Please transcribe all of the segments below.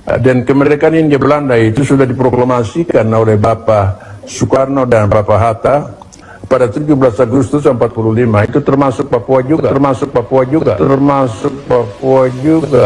Dan kemerdekaan Hindia Belanda itu sudah diproklamasikan oleh Bapak Soekarno dan Bapak Hatta pada 17 Agustus 45. Itu termasuk Papua juga,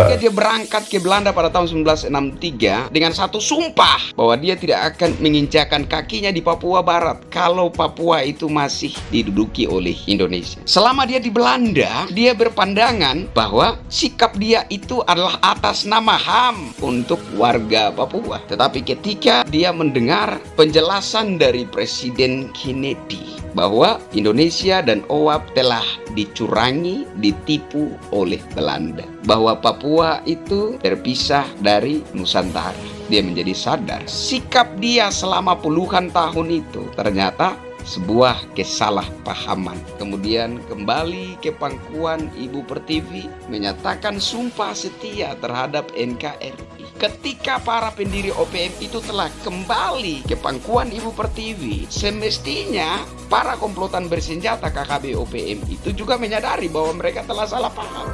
Ketika dia berangkat ke Belanda pada tahun 1963 dengan satu sumpah bahwa dia tidak akan menginjakan kakinya di Papua Barat kalau Papua itu masih diduduki oleh Indonesia. Selama dia di Belanda, dia berpandangan bahwa sikap dia itu adalah atas nama HAM untuk warga Papua. Tetapi ketika dia mendengar penjelasan dari Presiden Kennedy bahwa Indonesia dan OAP telah dicurangi, ditipu oleh Belanda, bahwa Papua itu terpisah dari Nusantara, dia menjadi sadar sikap dia selama puluhan tahun itu ternyata sebuah kesalahpahaman. Kemudian kembali ke pangkuan Ibu Pertiwi, menyatakan sumpah setia terhadap NKRI. Ketika para pendiri OPM itu telah kembali ke pangkuan Ibu Pertiwi, semestinya para komplotan bersenjata KKB OPM itu juga menyadari bahwa mereka telah salah paham.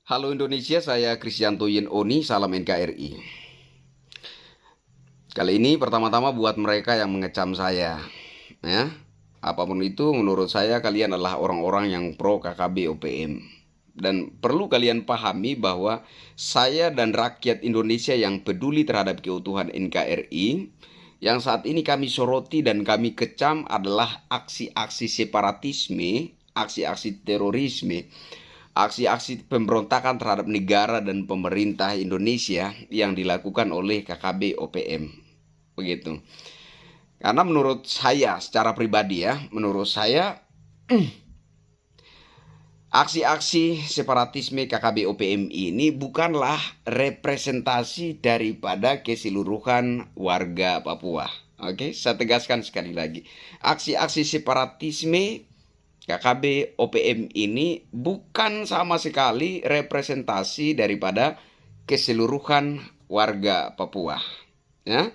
Halo Indonesia, saya Kristianto Yen Oni, salam NKRI. Kali ini pertama-tama buat mereka yang mengecam saya, ya. Apapun itu, menurut saya kalian adalah orang-orang yang pro KKB OPM. Dan perlu kalian pahami bahwa saya dan rakyat Indonesia yang peduli terhadap keutuhan NKRI, yang saat ini kami soroti dan kami kecam adalah aksi-aksi separatisme, aksi-aksi terorisme, aksi-aksi pemberontakan terhadap negara dan pemerintah Indonesia yang dilakukan oleh KKB OPM. Begitu. Karena menurut saya secara pribadi ya, menurut saya aksi-aksi separatisme KKB OPM ini bukanlah representasi daripada keseluruhan warga Papua. Oke, saya tegaskan sekali lagi. Aksi-aksi separatisme KKB OPM ini bukan sama sekali representasi daripada keseluruhan warga Papua, ya.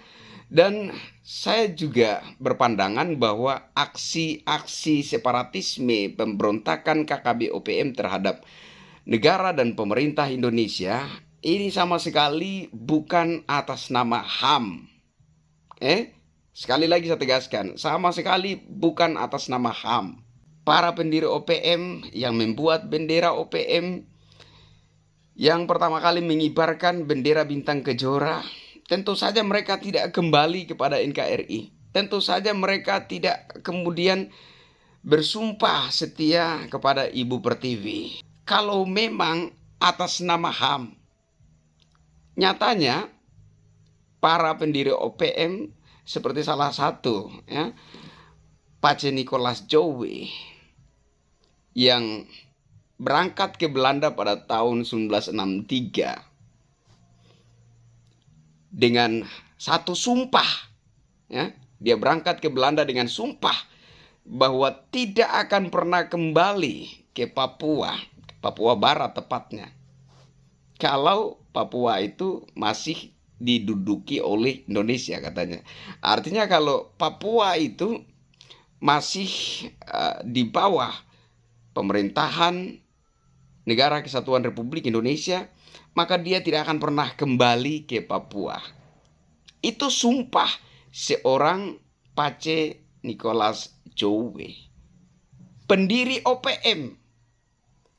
Dan saya juga berpandangan bahwa aksi-aksi separatisme pemberontakan KKB OPM terhadap negara dan pemerintah Indonesia ini sama sekali bukan atas nama HAM. Sekali lagi saya tegaskan, sama sekali bukan atas nama HAM. Para pendiri OPM yang membuat bendera OPM, yang pertama kali mengibarkan bendera bintang kejora, tentu saja mereka tidak kembali kepada NKRI. Tentu saja mereka tidak kemudian bersumpah setia kepada Ibu Pertiwi. Kalau memang atas nama HAM, nyatanya para pendiri OPM seperti salah satu, ya, Pace Nicholas Jowe, yang berangkat ke Belanda pada tahun 1963 dengan satu sumpah, ya, dia berangkat ke Belanda dengan sumpah bahwa tidak akan pernah kembali ke Papua Barat tepatnya, kalau Papua itu masih diduduki oleh Indonesia katanya. Artinya kalau Papua itu masih di bawah pemerintahan Negara Kesatuan Republik Indonesia, maka dia tidak akan pernah kembali ke Papua. Itu sumpah seorang Pace Nicholas Jowe, pendiri OPM,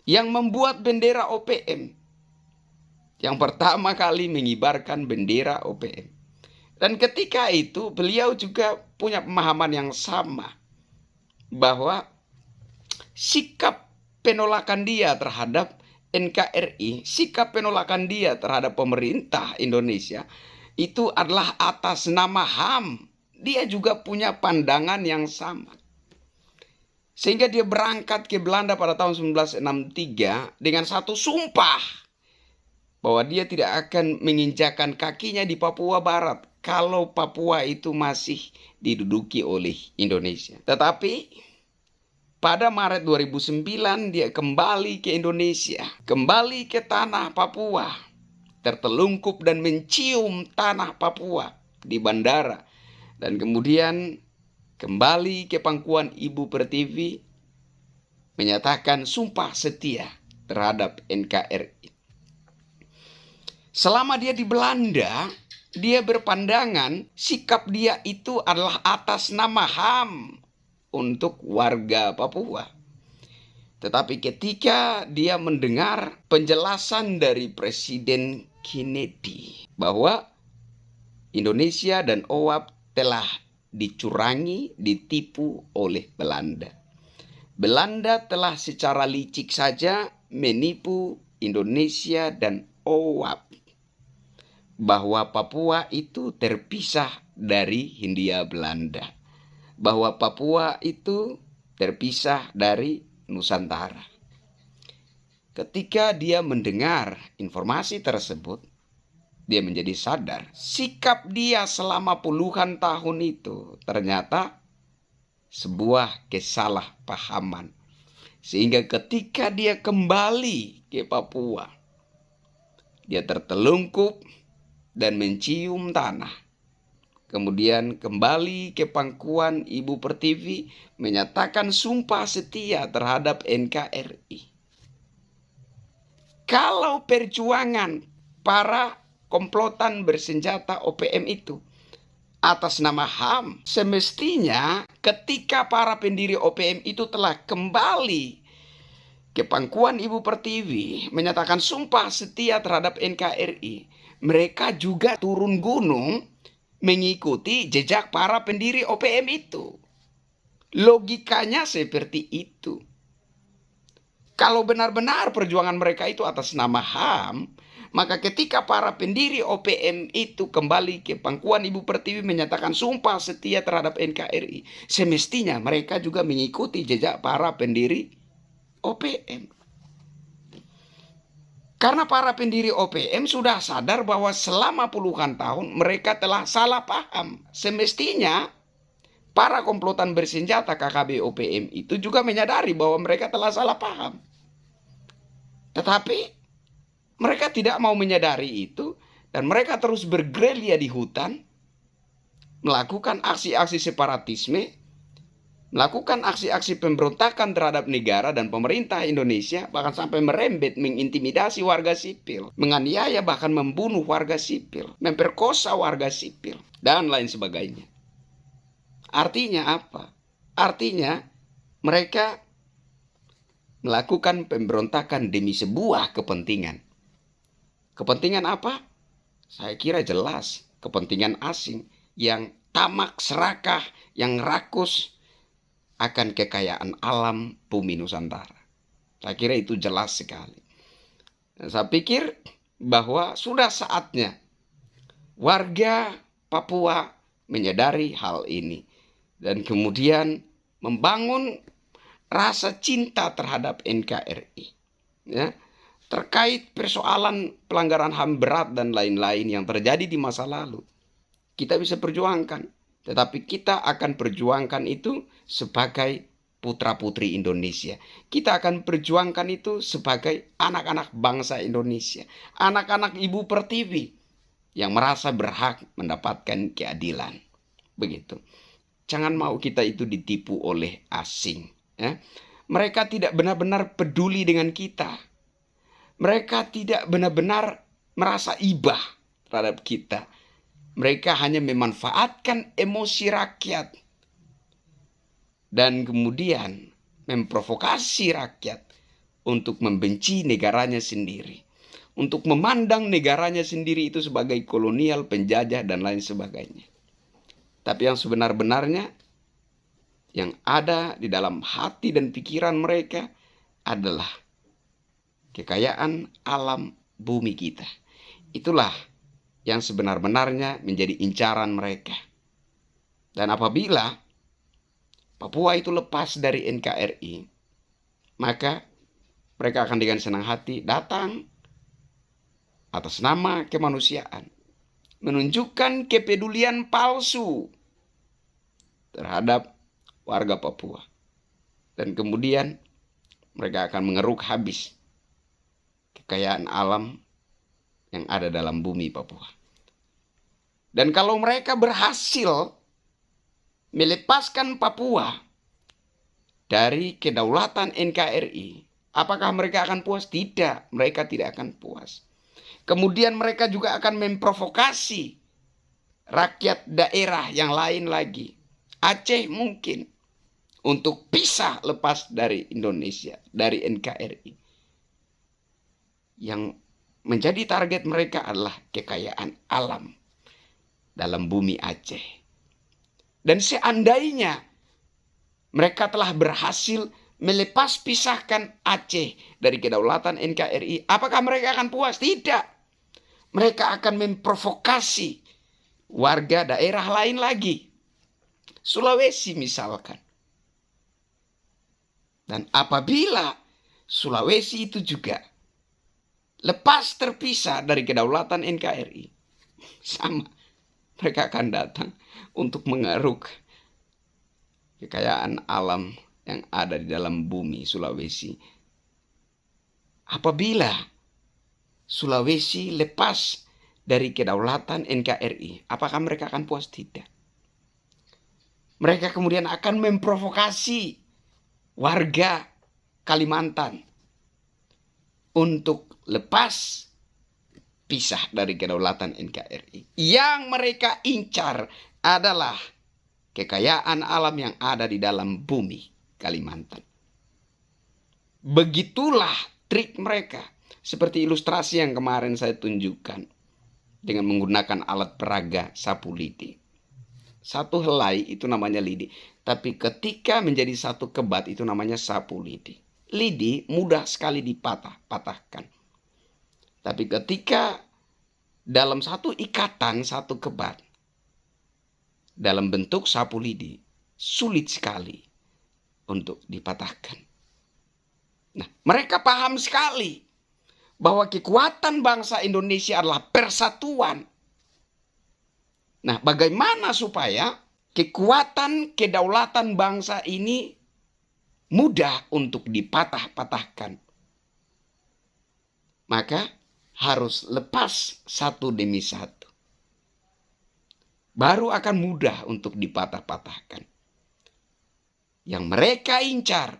yang membuat bendera OPM, yang pertama kali mengibarkan bendera OPM. Dan ketika itu beliau juga punya pemahaman yang sama, bahwa sikap penolakan dia terhadap NKRI, sikap penolakan dia terhadap pemerintah Indonesia itu adalah atas nama HAM. Dia juga punya pandangan yang sama. Sehingga dia berangkat ke Belanda pada tahun 1963 dengan satu sumpah bahwa dia tidak akan menginjakan kakinya di Papua Barat kalau Papua itu masih diduduki oleh Indonesia. Tetapi pada Maret 2009 dia kembali ke Indonesia, kembali ke tanah Papua, tertelungkup dan mencium tanah Papua di bandara. Dan kemudian kembali ke pangkuan Ibu Pertiwi, menyatakan sumpah setia terhadap NKRI. Selama dia di Belanda, dia berpandangan sikap dia itu adalah atas nama HAM untuk warga Papua. Tetapi ketika dia mendengar penjelasan dari Presiden Kennedy bahwa Indonesia dan OWAP telah dicurangi, ditipu oleh Belanda. Belanda telah secara licik saja menipu Indonesia dan OWAP bahwa Papua itu terpisah dari Hindia Belanda, bahwa Papua itu terpisah dari Nusantara. Ketika dia mendengar informasi tersebut, dia menjadi sadar sikap dia selama puluhan tahun itu ternyata sebuah kesalahpahaman. Sehingga ketika dia kembali ke Papua, dia tertelungkup dan mencium tanah. Kemudian kembali ke pangkuan Ibu Pertiwi, menyatakan sumpah setia terhadap NKRI. Kalau perjuangan para komplotan bersenjata OPM itu atas nama HAM, semestinya ketika para pendiri OPM itu telah kembali ke pangkuan Ibu Pertiwi, menyatakan sumpah setia terhadap NKRI, mereka juga turun gunung mengikuti jejak para pendiri OPM itu. Logikanya seperti itu. Kalau benar-benar perjuangan mereka itu atas nama HAM, maka ketika para pendiri OPM itu kembali ke pangkuan Ibu Pertiwi menyatakan sumpah setia terhadap NKRI, semestinya mereka juga mengikuti jejak para pendiri OPM. Karena para pendiri OPM sudah sadar bahwa selama puluhan tahun mereka telah salah paham. Semestinya para komplotan bersenjata KKB OPM itu juga menyadari bahwa mereka telah salah paham. Tetapi mereka tidak mau menyadari itu dan mereka terus bergerilya di hutan, melakukan aksi-aksi separatisme, melakukan aksi-aksi pemberontakan terhadap negara dan pemerintah Indonesia, bahkan sampai merembet mengintimidasi warga sipil, menganiaya bahkan membunuh warga sipil, memperkosa warga sipil, dan lain sebagainya. Artinya apa? Artinya mereka melakukan pemberontakan demi sebuah kepentingan. Kepentingan apa? Saya kira jelas, kepentingan asing yang tamak serakah, yang rakus akan kekayaan alam bumi Nusantara. Saya kira itu jelas sekali. Dan saya pikir bahwa sudah saatnya warga Papua menyadari hal ini dan kemudian membangun rasa cinta terhadap NKRI. Ya. Terkait persoalan pelanggaran HAM berat dan lain-lain yang terjadi di masa lalu, kita bisa perjuangkan. Tetapi kita akan perjuangkan itu sebagai putra-putri Indonesia. Kita akan perjuangkan itu sebagai anak-anak bangsa Indonesia. Anak-anak Ibu Pertiwi yang merasa berhak mendapatkan keadilan. Begitu. Jangan mau kita itu ditipu oleh asing. Ya. Mereka tidak benar-benar peduli dengan kita. Mereka tidak benar-benar merasa ibah terhadap kita. Mereka hanya memanfaatkan emosi rakyat. Dan kemudian memprovokasi rakyat untuk membenci negaranya sendiri. Untuk memandang negaranya sendiri itu sebagai kolonial, penjajah, dan lain sebagainya. Tapi yang sebenar-benarnya, yang ada di dalam hati dan pikiran mereka adalah kekayaan alam bumi kita. Itulah yang sebenar-benarnya menjadi incaran mereka. Dan apabila Papua itu lepas dari NKRI, maka mereka akan dengan senang hati datang atas nama kemanusiaan, menunjukkan kepedulian palsu terhadap warga Papua. Dan kemudian mereka akan mengeruk habis kekayaan alam yang ada dalam bumi Papua. Dan kalau mereka berhasil melepaskan Papua dari kedaulatan NKRI, apakah mereka akan puas? Tidak, mereka tidak akan puas. Kemudian mereka juga akan memprovokasi rakyat daerah yang lain lagi. Aceh mungkin untuk pisah lepas dari Indonesia, dari NKRI. Yang menjadi target mereka adalah kekayaan alam dalam bumi Aceh. Dan seandainya mereka telah berhasil melepas pisahkan Aceh dari kedaulatan NKRI, apakah mereka akan puas? Tidak. Mereka akan memprovokasi warga daerah lain lagi. Sulawesi misalkan. Dan apabila Sulawesi itu juga lepas terpisah dari kedaulatan NKRI, sama, mereka akan datang untuk mengeruk kekayaan alam yang ada di dalam bumi Sulawesi. Apabila Sulawesi lepas dari kedaulatan NKRI, apakah mereka akan puas? Tidak. Mereka kemudian akan memprovokasi warga Kalimantan untuk lepas pisah dari kedaulatan NKRI. Yang mereka incar adalah kekayaan alam yang ada di dalam bumi Kalimantan. Begitulah trik mereka. Seperti ilustrasi yang kemarin saya tunjukkan dengan menggunakan alat peraga sapu lidi. Satu helai itu namanya lidi. Tapi ketika menjadi satu kebat itu namanya sapu lidi. Lidi mudah sekali dipatahkan. Tapi ketika dalam satu ikatan, satu kebat, dalam bentuk sapu lidi, sulit sekali untuk dipatahkan. Nah, mereka paham sekali bahwa kekuatan bangsa Indonesia adalah persatuan. Nah, bagaimana supaya kekuatan kedaulatan bangsa ini mudah untuk dipatah-patahkan? Maka harus lepas satu demi satu. Baru akan mudah untuk dipatah-patahkan. Yang mereka incar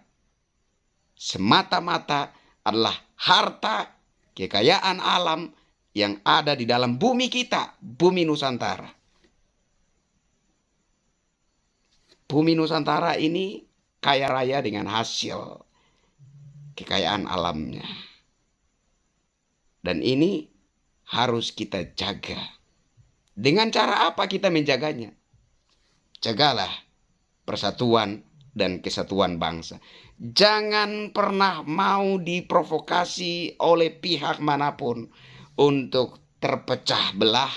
semata-mata adalah harta kekayaan alam yang ada di dalam bumi kita, bumi Nusantara. Bumi Nusantara ini kaya raya dengan hasil kekayaan alamnya. Dan ini harus kita jaga. Dengan cara apa kita menjaganya? Jagalah persatuan dan kesatuan bangsa. Jangan pernah mau diprovokasi oleh pihak manapun untuk terpecah belah,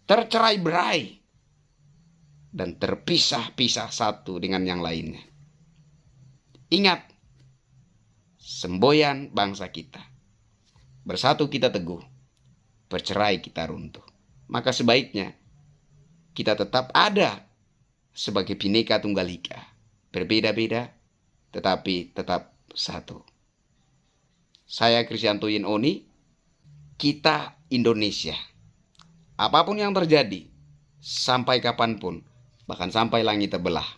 tercerai-berai, dan terpisah-pisah satu dengan yang lainnya. Ingat, semboyan bangsa kita. Bersatu kita teguh, bercerai kita runtuh. Maka sebaiknya kita tetap ada sebagai Bhinneka Tunggal Ika. Berbeda-beda, tetapi tetap satu. Saya Kristianto Yinoni, kita Indonesia. Apapun yang terjadi, sampai kapanpun, bahkan sampai langit terbelah,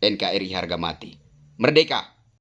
NKRI harga mati. Merdeka!